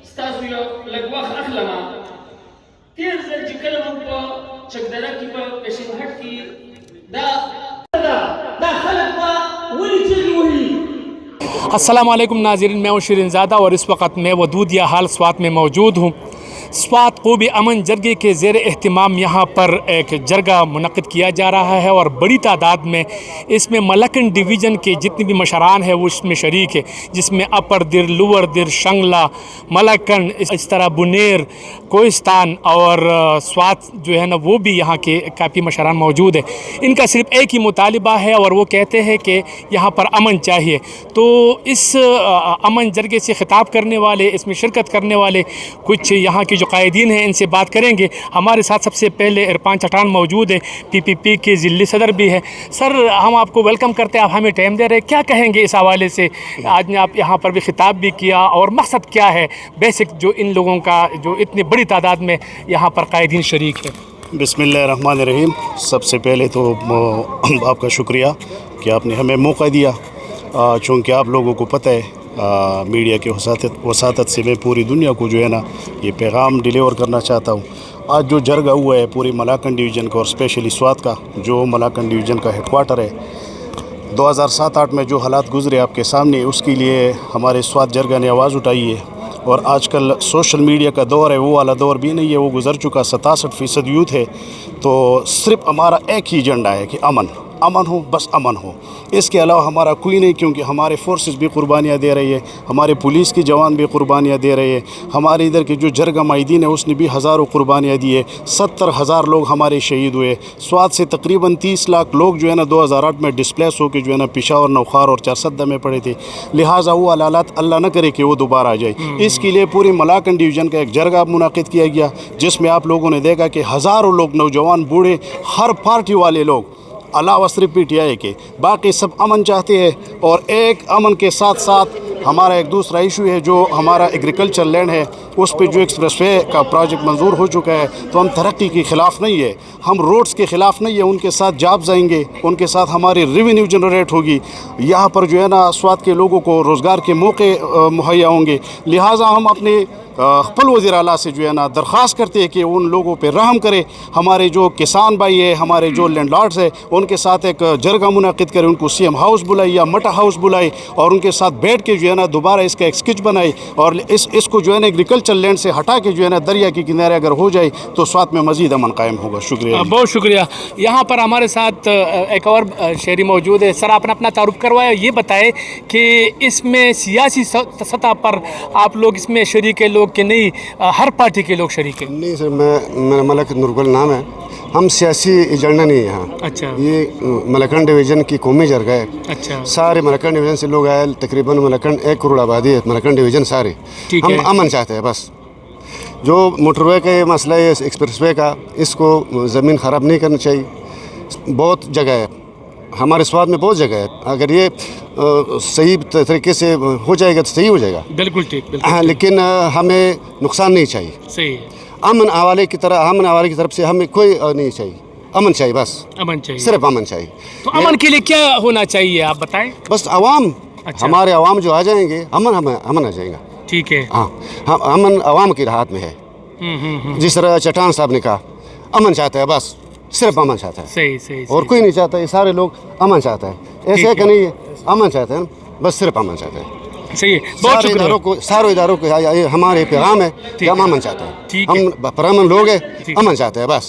ستاسو you لږ وخت اخلم تیر ځل چې کله موږ په چکدره کې په پیشن هټ کې دا خلک به ولې چغې وهي. السلام علیکم ناظرین، میں ہوں شیرین زادہ اور اس وقت میں ودودیہ حال سوات میں موجود ہوں. سوات قوبی امن جرگے کے زیر اہتمام یہاں پر ایک جرگہ منعقد کیا جا رہا ہے اور بڑی تعداد میں اس میں ملکن ڈویژن کے جتنے بھی مشران ہیں وہ اس میں شریک ہے، جس میں اپر در، لور در، شنگلہ، ملکن، اس طرح بنیر، کوہستان اور سوات جو ہے نا وہ بھی یہاں کے کافی مشران موجود ہیں. ان کا صرف ایک ہی مطالبہ ہے اور وہ کہتے ہیں کہ یہاں پر امن چاہیے. تو اس امن جرگے سے خطاب کرنے والے، اس میں شرکت کرنے والے کچھ یہاں کے جو قائدین ہیں ان سے بات کریں گے. ہمارے ساتھ سب سے پہلے عرفان چٹان موجود ہیں، PPP کے ضلعی صدر بھی ہیں. سر، ہم آپ کو ویلکم کرتے ہیں، آپ ہمیں ٹائم دے رہے ہیں. کیا کہیں گے اس حوالے سے؟ آج نے آپ یہاں پر بھی خطاب بھی کیا، اور مقصد کیا ہے بیسک جو ان لوگوں کا جو اتنی بڑی تعداد میں یہاں پر قائدین شریک ہے؟ بسم اللہ الرحمن الرحیم. سب سے پہلے تو آپ کا شکریہ کہ آپ نے ہمیں موقع دیا، چونکہ آپ لوگوں کو پتہ ہے میڈیا کے وساطت سے میں پوری دنیا کو جو ہے نا یہ پیغام ڈیلیور کرنا چاہتا ہوں. آج جو جرگہ ہوا ہے پوری ملاکن ڈویژن کا اور اسپیشلی سوات کا، جو ملاکن ڈویژن کا ہیڈ کوارٹر ہے، 2007-8 میں جو حالات گزرے آپ کے سامنے، اس کے لیے ہمارے سوات جرگہ نے آواز اٹھائی ہے. اور آج کل سوشل میڈیا کا دور ہے، وہ والا دور بھی نہیں ہے، وہ گزر چکا. 67% یوتھ ہے. تو صرف ہمارا ایک ہی ایجنڈا ہے کہ امن ہو، بس امن ہو. اس کے علاوہ ہمارا کوئی نہیں، کیونکہ ہمارے فورسز بھی قربانیاں دے رہی ہے، ہمارے پولیس کی جوان بھی قربانیاں دے رہے ہیں، ہمارے ادھر کے جو جرگہ معیدین ہے اس نے بھی ہزاروں قربانیاں دی ہے. 70,000 لوگ ہمارے شہید ہوئے. سوات سے تقریباً 30 لاکھ لوگ جو ہے نا 2008 میں ڈسپلیس ہو کے جو ہے نا پشاور، نوخار اور چارسدہ میں پڑے تھے. لہٰذا وہ حالات اللہ نہ کرے کہ وہ دوبارہ آ جائے. اس کے لیے پوری ملاکن ڈویژن کا ایک جرگہ منعقد کیا گیا، جس میں آپ لوگوں نے دیکھا کہ ہزاروں لوگ، نوجوان، بوڑھے، ہر پارٹی والے لوگ، علاوہ صرف PTI کے، باقی سب امن چاہتے ہیں. اور ایک امن کے ساتھ ساتھ ہمارا ایک دوسرا ایشو ہے جو ہمارا ایگریکلچر لینڈ ہے، اس پہ جو ایکسپریس وے کا پروجیکٹ منظور ہو چکا ہے. تو ہم ترقی کے خلاف نہیں ہے، ہم روڈز کے خلاف نہیں ہے. ان کے ساتھ جابز آئیں گے، ان کے ساتھ ہماری ریونیو جنریٹ ہوگی. یہاں پر جو ہے نا سوات کے لوگوں کو روزگار کے موقع مہیا ہوں گے. لہٰذا ہم اپنے خپل وزیر اعلیٰ سے جو ہے نا درخواست کرتے ہیں کہ ان لوگوں پہ رحم کرے. ہمارے جو کسان بھائی ہیں، ہمارے جو لینڈ لارڈز ہیں، ان کے ساتھ ایک جرگہ منعقد کرے، ان کو CM ہاؤس بلائے یا مٹا ہاؤس بلائے، اور ان کے ساتھ بیٹھ کے جو ہے نا دوبارہ اس کا ایک اسکیچ بنائے، اور اس کو جو ہے نا ایگریکلچر لینڈ سے ہٹا کے جو ہے نا دریا کے کنارے اگر ہو جائے تو سوات میں مزید امن قائم ہوگا. شکریہ. بہت شکریہ. یہاں پر ہمارے ساتھ ایک اور شہری موجود ہے. سر، آپ نے اپنا تعارف کروایا، یہ بتائے کہ اس میں سیاسی سطح پر آپ لوگ اس میں شریک ہیں لوگ کہ نہیں، ہر پارٹی کے لوگ شریک ہیں؟ نہیں سر، میرا ملک نورگل نام ہے. ہم سیاسی ایجنڈا نہیں ہے یہاں. اچھا. یہ ملکن ڈویژن کی قومی جرگہ ہے. اچھا. سارے ملکن ڈویژن سے لوگ آئے، تقریباً ملکن 1 کروڑ آبادی ہے ملکن ڈویژن سارے. ہم امن چاہتے ہیں بس. جو موٹر وے کا یہ مسئلہ ہے، ایکسپریس وے کا، اس کو زمین خراب نہیں کرنی چاہیے. بہت جگہ ہے ہمارے سوات میں، بہت جگہ ہے. اگر یہ صحیح طریقے سے ہو جائے گا تو صحیح ہو جائے گا. بالکل ٹھیک. ہاں، لیکن ہمیں نقصان نہیں چاہیے. صحیح. امن حوالے کی طرف سے ہمیں کوئی نہیں چاہیے. امن چاہیے بس. امن چاہیے، صرف امن چاہیے. تو امن کے لیے کیا ہونا چاہیے آپ بتائیں؟ بس عوام، ہمارے عوام جو آ جائیں گے، امن آ جائے گا. ٹھیک ہے. ہاں، امن عوام کے ہاتھ میں ہے. جس طرح چٹان صاحب نے کہا، امن چاہتا ہے بس، صرف امن چاہتا ہے. صحیح. اور کوئی نہیں چاہتا. یہ سارے لوگ امن چاہتا ہے. ایسے کہ نہیں ہے، امن چاہتے ہیں، بس صرف امن چاہتے ہیں. صحیح. بہت شکریہ. سارے اداروں کو ہمارے پیغام ہے کہ ہم امن چاہتے ہیں. ہم پرامن لوگ ہیں، امن چاہتے ہیں بس،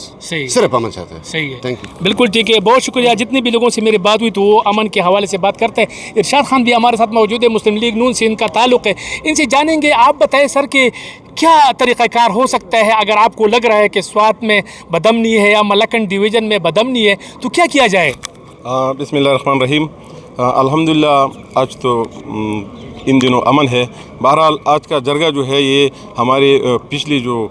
صرف امن چاہتے ہیں. صحیح ہے. Thank you. بالکل ٹھیک ہے. بہت شکریہ. جتنے بھی لوگوں سے میری بات ہوئی تو وہ امن کے حوالے سے بات کرتے ہیں. ارشاد خان بھی ہمارے ساتھ موجود ہے، مسلم لیگ نون سے ان کا تعلق ہے. ان سے جانیں گے. آپ بتائیں سر کہ کیا طریقہ کار ہو سکتا ہے اگر آپ کو لگ رہا ہے کہ سوات میں بدامنی ہے یا ملکن ڈویژن میں بدامنی ہے تو کیا کیا جائے؟ بسم اللہ الرحمن الرحیم. الحمدللہ آج تو ان دنوں امن ہے. بہرحال آج کا جرگہ جو ہے یہ ہماری پچھلی جو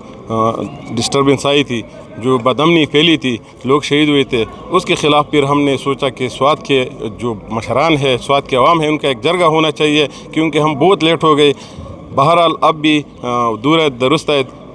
ڈسٹربنس آئی تھی، جو بدامنی پھیلی تھی، لوگ شہید ہوئے تھے، اس کے خلاف پھر ہم نے سوچا کہ سوات کے جو مشران ہے، سوات کے عوام ہے، ان کا ایک جرگہ ہونا چاہیے، کیونکہ ہم بہت لیٹ ہو گئے. بہرحال اب بھی دور درست ہے،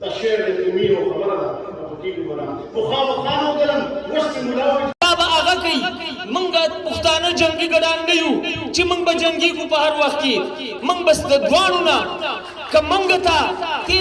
تشير اليمين وخبرنا وكيل المنام وخام وخانو قلم با آغا کئی منگا پختانہ جنگی گڑان نیو چی منگ با جنگی کو پہر وقت کی منگ بس دوانونا کہ منگتا تی